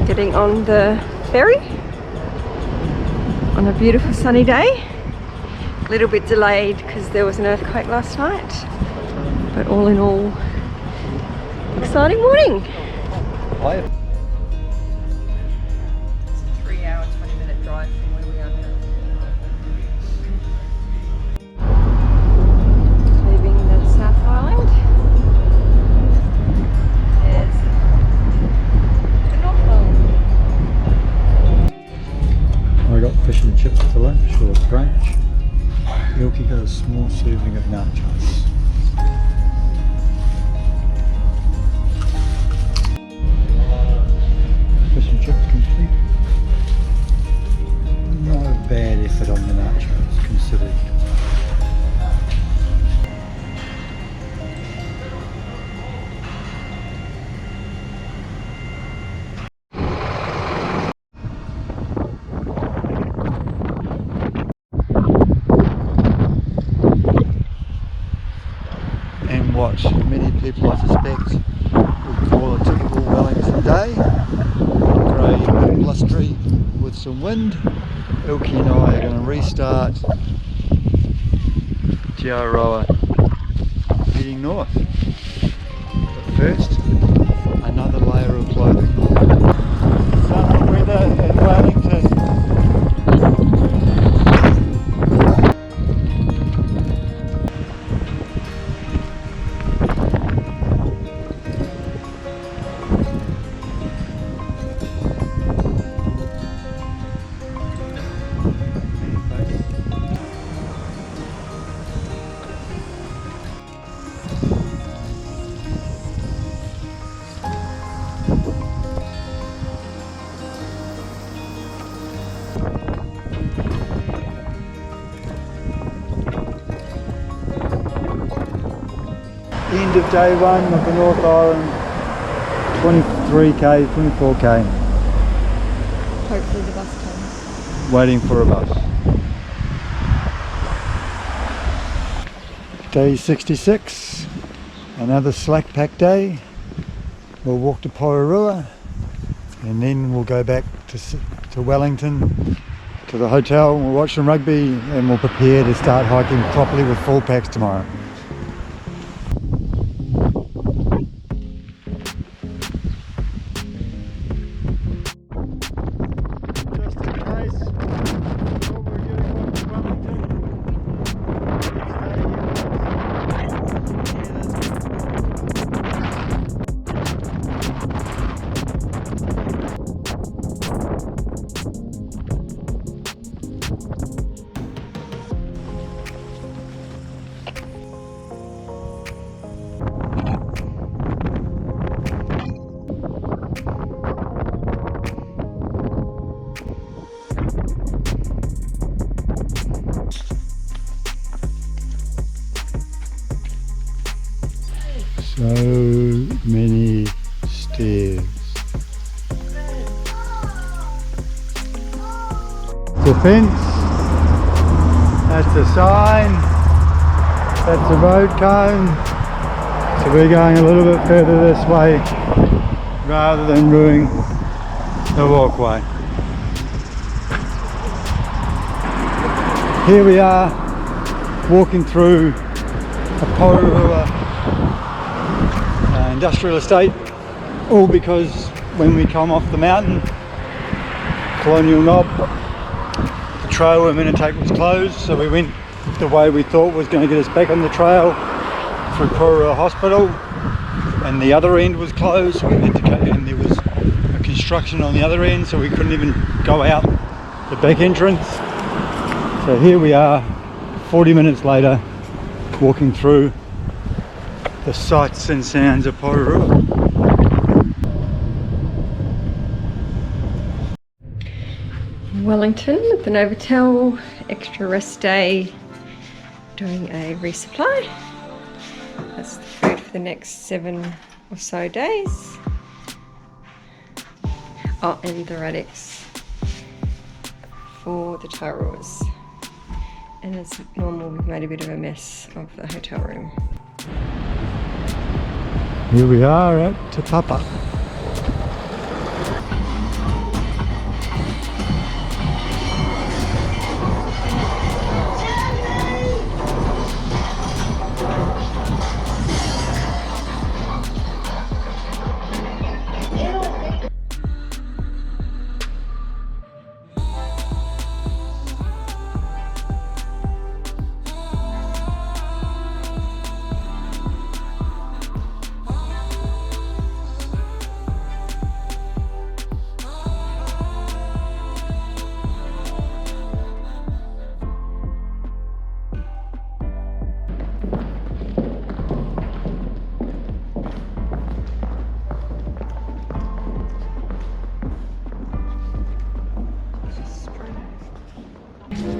Getting on the ferry on a beautiful sunny day. A little bit delayed because there was an earthquake last night, but all in all, exciting morning. Hi. It's a 3-hour, 20-minute drive from where we are now. Leaving the South Island. There's the North Island. I got fish and chips for lunch or brunch. Ilky got a small serving of nachos. Fish and chips complete. No bad effort on the nachos considered. And what many people I suspect would call a typical Wellington day. Grey and blustery with some wind. Ilky and I are going to restart Jiaroa heading north. But first, another layer of clothing. Summer weather in Wellington. End of day one of the North Island, 23k, 24k. Hopefully the bus comes. Waiting for a bus. Day 66, another slack pack day. We'll walk to Porirua and then we'll go back to Wellington, to the hotel. We'll watch some rugby and we'll prepare to start hiking properly with full packs tomorrow. So many stairs. The fence, that's the sign, that's the road cone. So we're going a little bit further this way rather than ruining the walkway. Here we are walking through a Porirua industrial estate, all because when we come off the mountain, Colonial Knob, the trail we're going to take was closed, so we went the way we thought was going to get us back on the trail through Porirua Hospital, and the other end was closed, so we had to go, and there was a construction on the other end, so we couldn't even go out the back entrance. So here we are 40 minutes later, walking through the sights and sounds of Porirua. Wellington at the Novotel, extra rest day, doing a resupply. That's the food for the next 7 or so days. Oh, and the radix for the Tairoas. And as normal, we've made a bit of a mess of the hotel room. Here we are at Te Papa.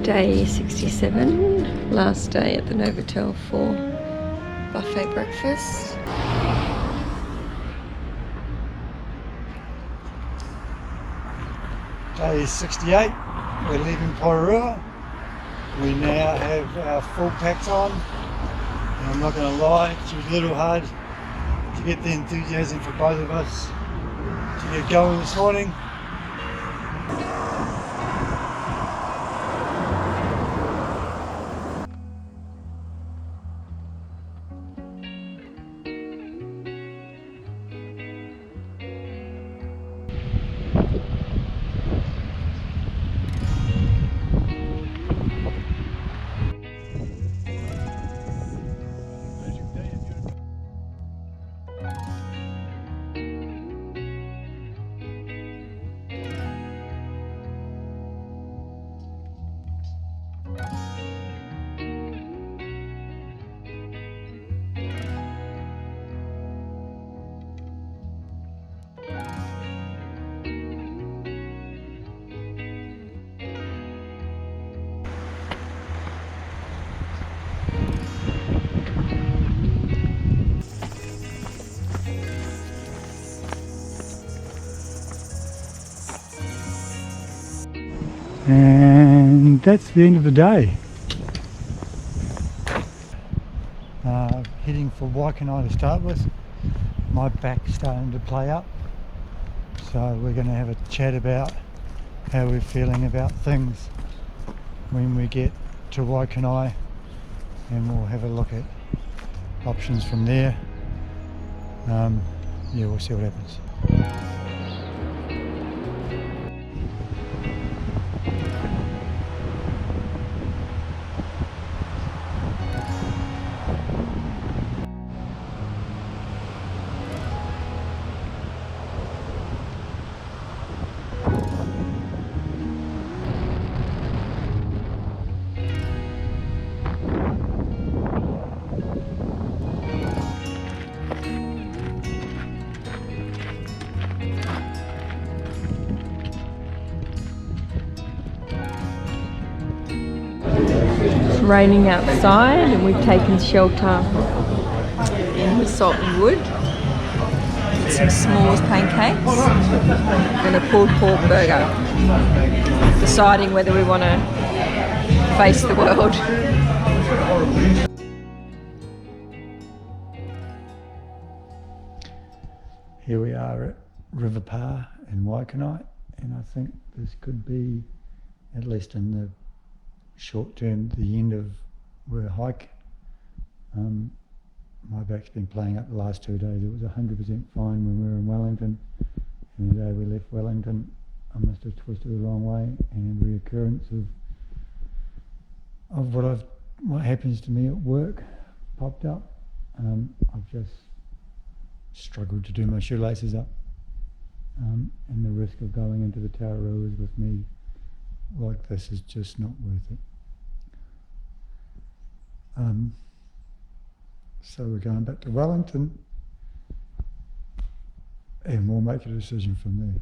Day 67, last day at the Novotel for buffet breakfast. Day 68, we're leaving Porirua. We now have our full packs on, and I'm not going to lie, it was a little hard to get the enthusiasm for both of us to get going this morning. And that's the end of the day. Heading for Waikanae to start with. My back's starting to play up, so we're going to have a chat about how we're feeling about things when we get to Waikanae, and we'll have a look at options from there. Yeah, we'll see what happens. It's raining outside and we've taken shelter in the Salt and Wood. Some s'mores pancakes and a pulled pork burger. Deciding whether we want to face the world. Here we are at River Par in Waikanae, and I think this could be, at least in the short term, the end of our hike. My back's been playing up the last 2 days. It was 100% fine when we were in Wellington, and the day we left Wellington I must have twisted the wrong way, and reoccurrence of what happens to me at work popped up. I've just struggled to do my shoelaces up, and the risk of going into the Tauraruas with me like this is just not worth it. So we're going back to Wellington, and we'll make a decision from there.